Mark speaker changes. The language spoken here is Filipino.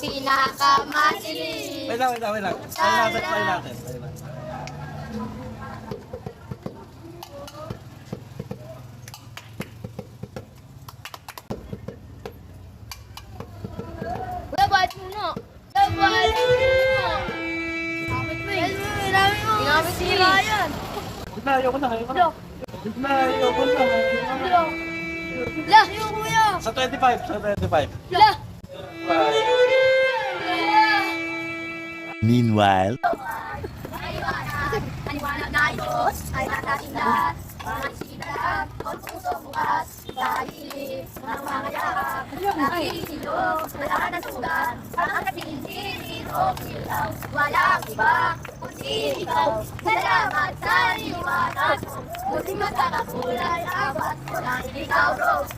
Speaker 1: Pinakamasilig.
Speaker 2: Wait lang. Play natin.
Speaker 1: Dapat muna. Ginamit si Ryan.
Speaker 2: Ayoko na.
Speaker 1: La! Kuya!
Speaker 2: Sa 25.
Speaker 1: La!
Speaker 3: Meanwhile,
Speaker 1: Paniwala na Diyos ay natating lahat. Mga sinalang, ang puso bukas. Dahil ng mga yakap, nagsisilong, wala na sugat. Ang kasinsirin o kilaw, walang iba, kundi ikaw. Salamat sa liwanag mo, muling magkakakulay apat. Dahil ikaw, Rose,